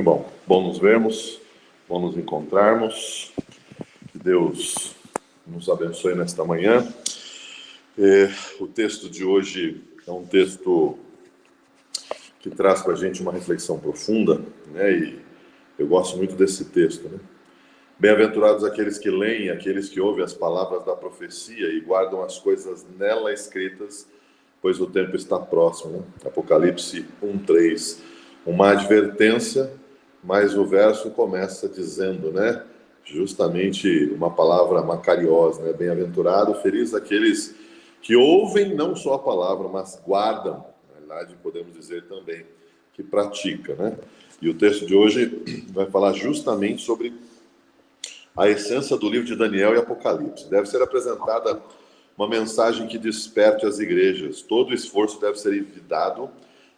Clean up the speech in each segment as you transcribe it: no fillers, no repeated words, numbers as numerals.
Bom nos vermos, bom nos encontrarmos. Que Deus nos abençoe nesta manhã. O texto de hoje é um texto que traz para a gente uma reflexão profunda, né? E eu gosto muito desse texto, né? Bem-aventurados aqueles que leem, aqueles que ouvem as palavras da profecia e guardam as coisas nela escritas, pois o tempo está próximo, né? Apocalipse 1:3, uma advertência, mas o verso começa dizendo, né? Justamente uma palavra macariós, né? Bem-aventurado, feliz aqueles que ouvem não só a palavra, mas guardam. Na verdade, podemos dizer também que pratica, né? E o texto de hoje vai falar justamente sobre a essência do livro de Daniel e Apocalipse. Deve ser apresentada uma mensagem que desperte as igrejas. Todo esforço deve ser envidado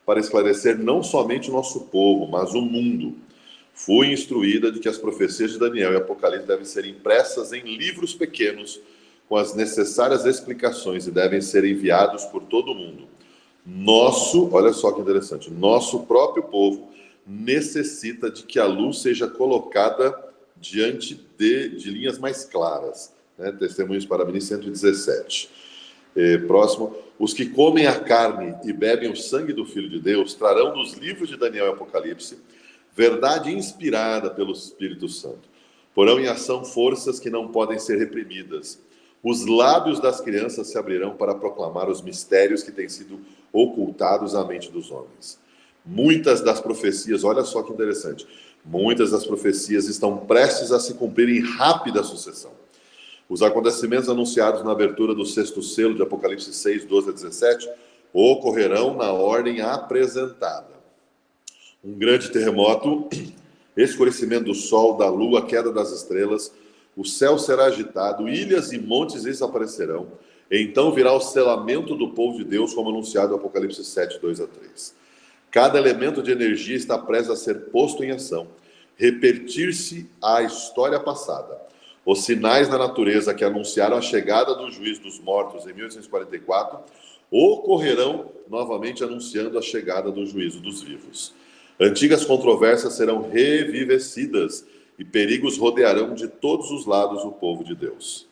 para esclarecer não somente o nosso povo, mas o mundo. Fui instruída de que as profecias de Daniel e Apocalipse devem ser impressas em livros pequenos, com as necessárias explicações, e devem ser enviados por todo o mundo. Olha só que interessante, nosso próprio povo necessita de que a luz seja colocada diante de linhas mais claras, né? Testemunhos para mim, 117. Próximo, os que comem a carne e bebem o sangue do Filho de Deus trarão dos livros de Daniel e Apocalipse verdade inspirada pelo Espírito Santo. Porão em ação forças que não podem ser reprimidas. Os lábios das crianças se abrirão para proclamar os mistérios que têm sido ocultados à mente dos homens. Muitas das profecias, olha só que interessante, muitas das profecias estão prestes a se cumprir em rápida sucessão. Os acontecimentos anunciados na abertura do 6º selo de Apocalipse 6:12-17 ocorrerão na ordem apresentada. Um grande terremoto, escurecimento do sol, da lua, queda das estrelas, o céu será agitado, ilhas e montes desaparecerão. Então virá o selamento do povo de Deus, como anunciado em Apocalipse 7:2-3. Cada elemento de energia está prestes a ser posto em ação, repetir-se a história passada. Os sinais da natureza que anunciaram a chegada do juízo dos mortos em 1844 ocorrerão novamente anunciando a chegada do juízo dos vivos. Antigas controvérsias serão revivecidas e perigos rodearão de todos os lados o povo de Deus.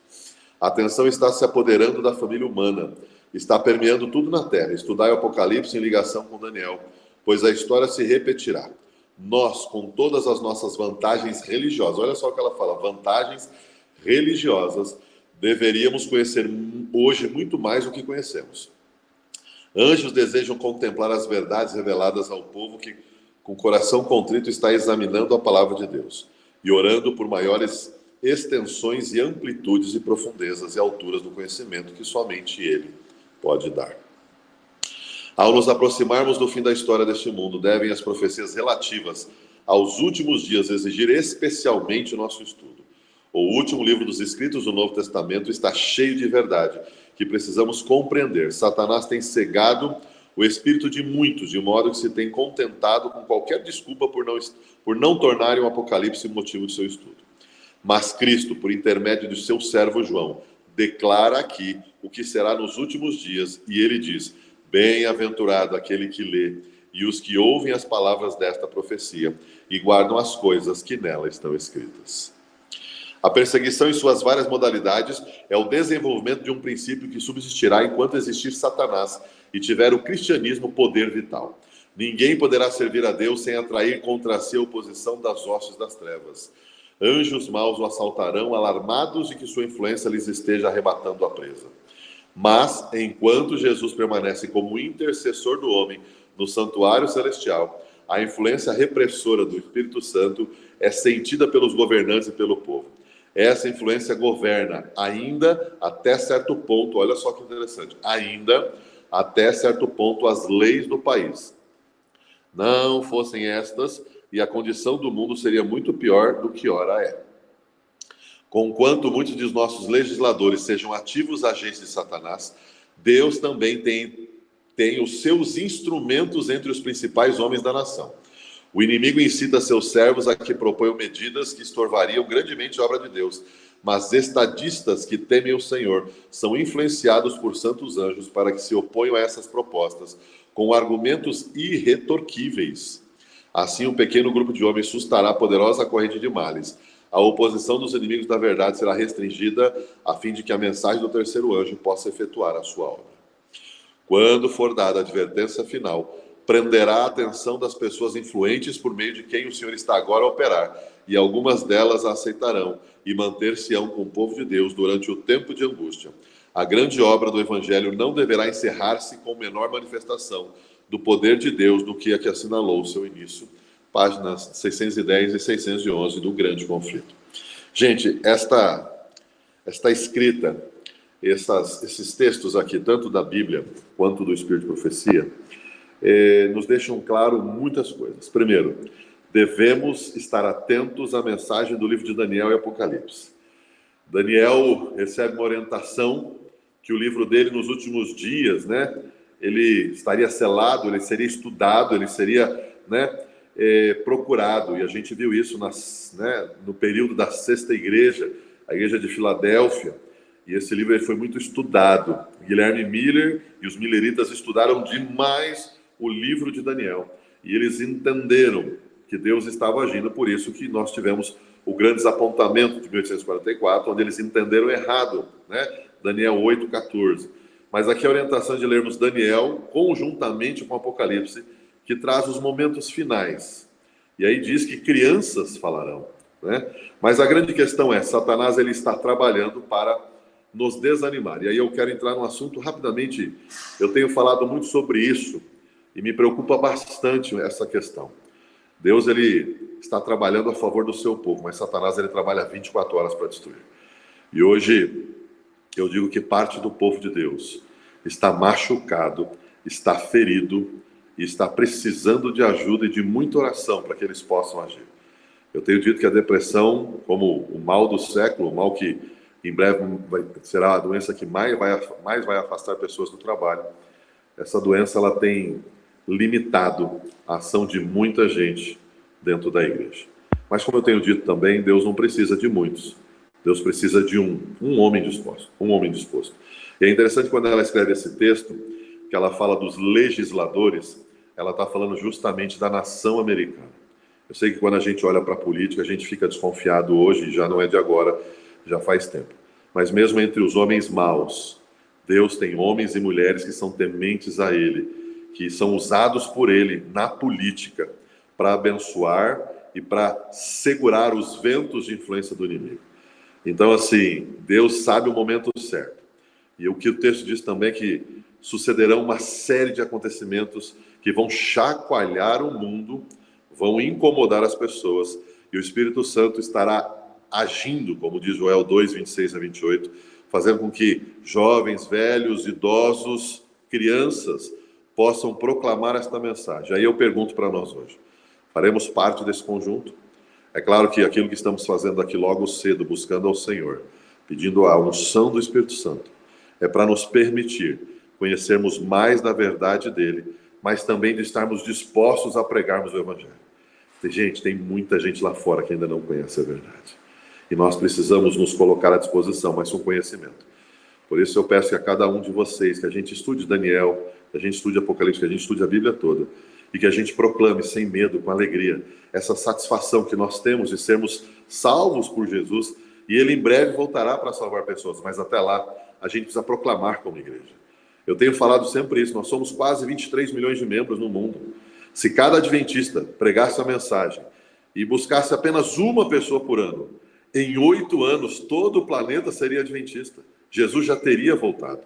A atenção está se apoderando da família humana, está permeando tudo na terra. Estudai o Apocalipse em ligação com Daniel, pois a história se repetirá. Nós, com todas as nossas vantagens religiosas, olha só o que ela fala, vantagens religiosas, deveríamos conhecer hoje muito mais do que conhecemos. Anjos desejam contemplar as verdades reveladas ao povo que, com coração contrito, está examinando a palavra de Deus e orando por maiores extensões e amplitudes e profundezas e alturas do conhecimento que somente Ele pode dar. Ao nos aproximarmos do fim da história deste mundo, devem as profecias relativas aos últimos dias exigir especialmente o nosso estudo. O último livro dos escritos do Novo Testamento está cheio de verdade que precisamos compreender. Satanás tem cegado o espírito de muitos, de modo que se tem contentado com qualquer desculpa por não tornarem o Apocalipse motivo de seu estudo. Mas Cristo, por intermédio de seu servo João, declara aqui o que será nos últimos dias, e ele diz: bem-aventurado aquele que lê e os que ouvem as palavras desta profecia e guardam as coisas que nela estão escritas. A perseguição em suas várias modalidades é o desenvolvimento de um princípio que subsistirá enquanto existir Satanás e tiver o cristianismo poder vital. Ninguém poderá servir a Deus sem atrair contra si a oposição das hostes das trevas. Anjos maus o assaltarão, alarmados de que sua influência lhes esteja arrebatando a presa. Mas, enquanto Jesus permanece como intercessor do homem no santuário celestial, a influência repressora do Espírito Santo é sentida pelos governantes e pelo povo. Essa influência governa ainda até certo ponto, olha só que interessante, ainda até certo ponto as leis do país. Não fossem estas, e a condição do mundo seria muito pior do que ora é. Conquanto muitos de nossos legisladores sejam ativos agentes de Satanás, Deus também tem os seus instrumentos entre os principais homens da nação. O inimigo incita seus servos a que proponham medidas que estorvariam grandemente a obra de Deus, mas estadistas que temem o Senhor são influenciados por santos anjos para que se oponham a essas propostas com argumentos irretorquíveis. Assim, um pequeno grupo de homens sustará a poderosa corrente de males. A oposição dos inimigos da verdade será restringida, a fim de que a mensagem do terceiro anjo possa efetuar a sua obra. Quando for dada a advertência final, prenderá a atenção das pessoas influentes por meio de quem o Senhor está agora a operar, e algumas delas a aceitarão e manter-se-ão com o povo de Deus durante o tempo de angústia. A grande obra do Evangelho não deverá encerrar-se com menor manifestação do poder de Deus do que a que assinalou o seu início. Páginas 610 e 611 do Grande Conflito. Gente, esta escrita, esses textos aqui, tanto da Bíblia quanto do Espírito de Profecia, nos deixam claro muitas coisas. Primeiro, devemos estar atentos à mensagem do livro de Daniel e Apocalipse. Daniel recebe uma orientação que o livro dele nos últimos dias, ele estaria selado, ele seria estudado, ele seria, procurado. E a gente viu isso no período da sexta igreja, a igreja de Filadélfia. E esse livro foi muito estudado. Guilherme Miller e os milleritas estudaram demais o livro de Daniel. E eles entenderam que Deus estava agindo, por isso que nós tivemos o grande desapontamento de 1844, onde eles entenderam errado, Daniel 8,14. Mas aqui a orientação de lermos Daniel conjuntamente com Apocalipse, que traz os momentos finais. E aí diz que crianças falarão, Mas a grande questão é, Satanás ele está trabalhando para nos desanimar. E aí eu quero entrar num assunto rapidamente. Eu tenho falado muito sobre isso e me preocupa bastante essa questão. Deus ele está trabalhando a favor do seu povo, mas Satanás ele trabalha 24 horas para destruir. E hoje eu digo que parte do povo de Deus está machucado, está ferido e está precisando de ajuda e de muita oração para que eles possam agir. Eu tenho dito que a depressão, como o mal do século, o mal que em breve será a doença que mais vai afastar pessoas do trabalho, essa doença ela tem limitado a ação de muita gente dentro da igreja. Mas como eu tenho dito também, Deus não precisa de muitos. Deus precisa de um homem disposto. E é interessante quando ela escreve esse texto, que ela fala dos legisladores, ela está falando justamente da nação americana. Eu sei que quando a gente olha para a política, a gente fica desconfiado hoje, já não é de agora, já faz tempo. Mas mesmo entre os homens maus, Deus tem homens e mulheres que são tementes a Ele, que são usados por Ele na política para abençoar e para segurar os ventos de influência do inimigo. Então, assim, Deus sabe o momento certo. E o que o texto diz também é que sucederão uma série de acontecimentos que vão chacoalhar o mundo, vão incomodar as pessoas, e o Espírito Santo estará agindo, como diz Joel 2, 26 a 28, fazendo com que jovens, velhos, idosos, crianças possam proclamar esta mensagem. Aí eu pergunto para nós hoje, faremos parte desse conjunto? É claro que aquilo que estamos fazendo aqui logo cedo, buscando ao Senhor, pedindo a unção do Espírito Santo, é para nos permitir conhecermos mais da verdade dele, mas também de estarmos dispostos a pregarmos o Evangelho. Tem muita gente lá fora que ainda não conhece a verdade. E nós precisamos nos colocar à disposição, mas com conhecimento. Por isso eu peço que a cada um de vocês, que a gente estude Daniel, que a gente estude Apocalipse, que a gente estude a Bíblia toda, e que a gente proclame sem medo, com alegria, essa satisfação que nós temos de sermos salvos por Jesus, e Ele em breve voltará para salvar pessoas, mas até lá a gente precisa proclamar como igreja. Eu tenho falado sempre isso, nós somos quase 23 milhões de membros no mundo. Se cada adventista pregasse a mensagem e buscasse apenas uma pessoa por ano, em 8 anos todo o planeta seria adventista. Jesus já teria voltado.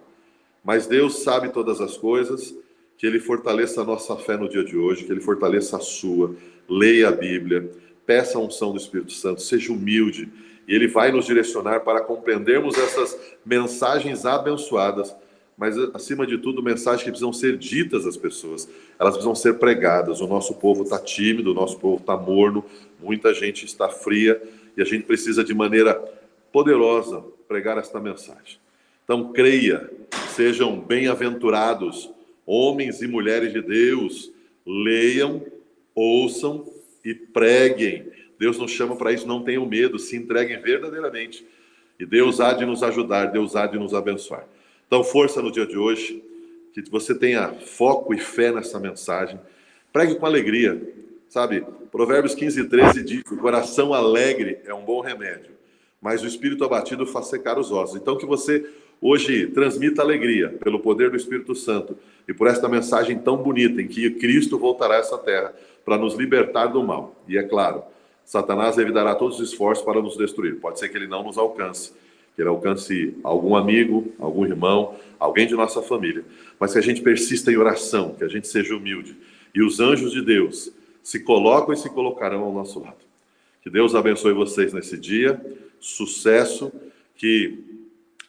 Mas Deus sabe todas as coisas, que Ele fortaleça a nossa fé no dia de hoje, que Ele fortaleça a sua, leia a Bíblia, peça a unção do Espírito Santo, seja humilde, e Ele vai nos direcionar para compreendermos essas mensagens abençoadas, mas acima de tudo, mensagens que precisam ser ditas às pessoas, elas precisam ser pregadas. O nosso povo está tímido, o nosso povo está morno, muita gente está fria, e a gente precisa de maneira poderosa pregar esta mensagem. Então creia, sejam bem-aventurados, homens e mulheres de Deus, leiam, ouçam e preguem. Deus nos chama para isso, não tenham medo, se entreguem verdadeiramente. E Deus há de nos ajudar, Deus há de nos abençoar. Então, força no dia de hoje, que você tenha foco e fé nessa mensagem. Pregue com alegria. Sabe, Provérbios 15:13 diz: o coração alegre é um bom remédio, mas o espírito abatido faz secar os ossos. Então que você hoje transmita alegria pelo poder do Espírito Santo e por esta mensagem tão bonita em que Cristo voltará a essa terra para nos libertar do mal. E é claro, Satanás evitará todos os esforços para nos destruir. Pode ser que ele não nos alcance, que ele alcance algum amigo, algum irmão, alguém de nossa família, mas que a gente persista em oração, que a gente seja humilde, e os anjos de Deus se colocam e se colocarão ao nosso lado. Que Deus abençoe vocês nesse dia, sucesso, que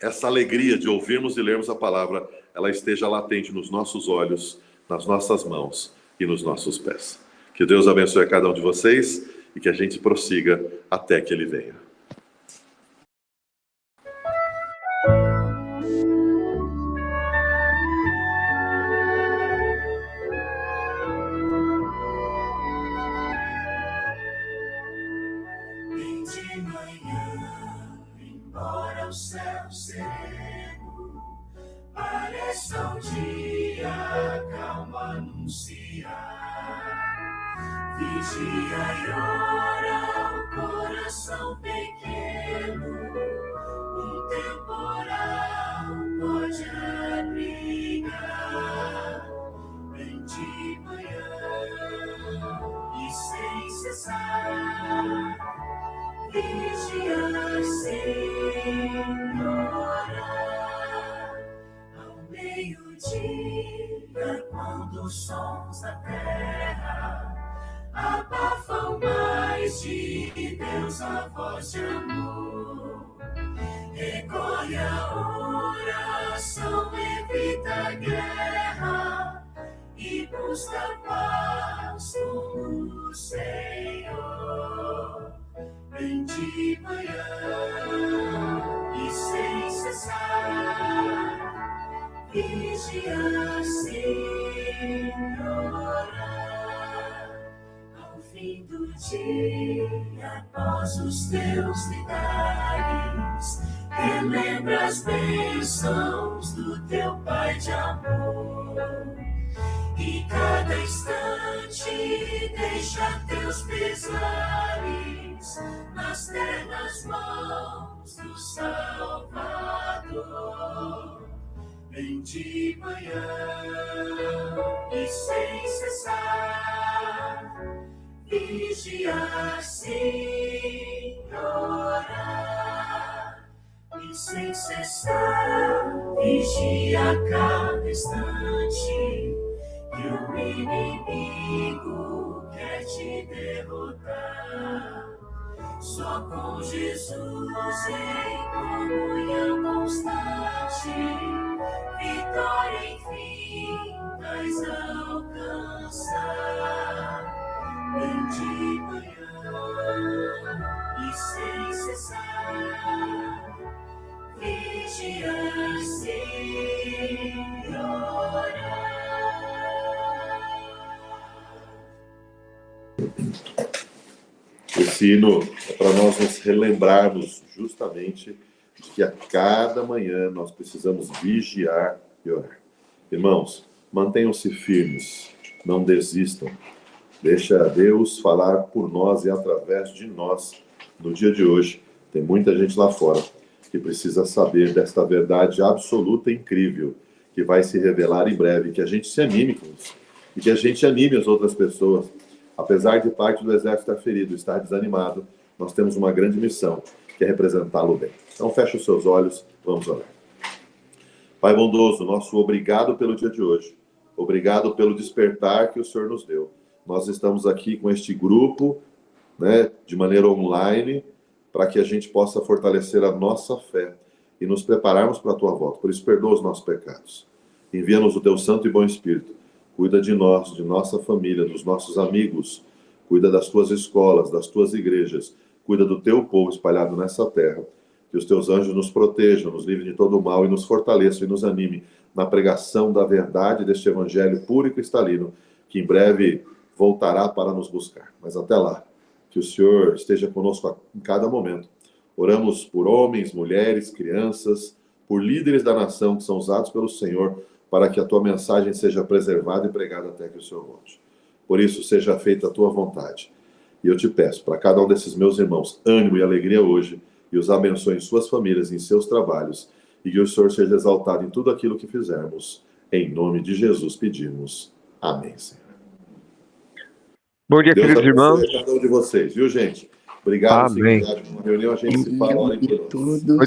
essa alegria de ouvirmos e lermos a palavra, ela esteja latente nos nossos olhos, nas nossas mãos e nos nossos pés. Que Deus abençoe a cada um de vocês e que a gente prossiga até que Ele venha. De manhã, embora o céu sereno pareça um dia calmo anunciar, vigia e ora o coração pequeno, um temporal pode abrigar. Vem de manhã e sem cessar, vigiar, Senhora, ao meio-dia, quando os sons da terra abafam mais de Deus a voz de amor, recolhe a oração, evita a guerra e busca paz com o Senhor. Vem de manhã e sem cessar, vigiar, Senhora, ao fim do dia, após os teus lidares, relembra as bênçãos do teu Pai de amor. E cada instante deixa teus pesares nas ternas mãos do Salvador. Vem de manhã e sem cessar, vigiar, Senhora, e sem cessar, vigia a cada instante, que o inimigo quer te derrotar. Só com Jesus em comunhão constante, vitória enfim vais alcançar. Vem de manhã e sem cessar, vigiar, Senhora. Esse hino é para nós nos relembrarmos justamente de que a cada manhã nós precisamos vigiar e orar. Irmãos, mantenham-se firmes, não desistam. Deixa Deus falar por nós e através de nós no dia de hoje. Tem muita gente lá fora que precisa saber desta verdade absoluta e incrível que vai se revelar em breve. Que a gente se anime com isso e que a gente anime as outras pessoas. Apesar de parte do exército estar ferido, estar desanimado, nós temos uma grande missão, que é representá-lo bem. Então feche os seus olhos, vamos orar. Pai bondoso, nosso obrigado pelo dia de hoje. Obrigado pelo despertar que o Senhor nos deu. Nós estamos aqui com este grupo, de maneira online, para que a gente possa fortalecer a nossa fé e nos prepararmos para a Tua volta. Por isso, perdoa os nossos pecados. Envia-nos o Teu Santo e Bom Espírito. Cuida de nós, de nossa família, dos nossos amigos. Cuida das Tuas escolas, das Tuas igrejas. Cuida do Teu povo espalhado nessa terra. Que os Teus anjos nos protejam, nos livrem de todo o mal e nos fortaleçam e nos anime na pregação da verdade deste evangelho puro e cristalino, que em breve voltará para nos buscar. Mas até lá, que o Senhor esteja conosco em cada momento. Oramos por homens, mulheres, crianças, por líderes da nação que são usados pelo Senhor, para que a Tua mensagem seja preservada e pregada até que o Senhor volte. Por isso, seja feita a tua vontade. E eu te peço, para cada um desses meus irmãos, ânimo e alegria hoje, e os abençoe em suas famílias, em seus trabalhos, e que o Senhor seja exaltado em tudo aquilo que fizermos. Em nome de Jesus pedimos. Amém, Senhor. Bom dia, Deus queridos abençoe irmãos. a cada um de vocês, viu, gente? Obrigado, Amém. Seguridade, uma reunião, a gente se fala, hora em que nós. Tudo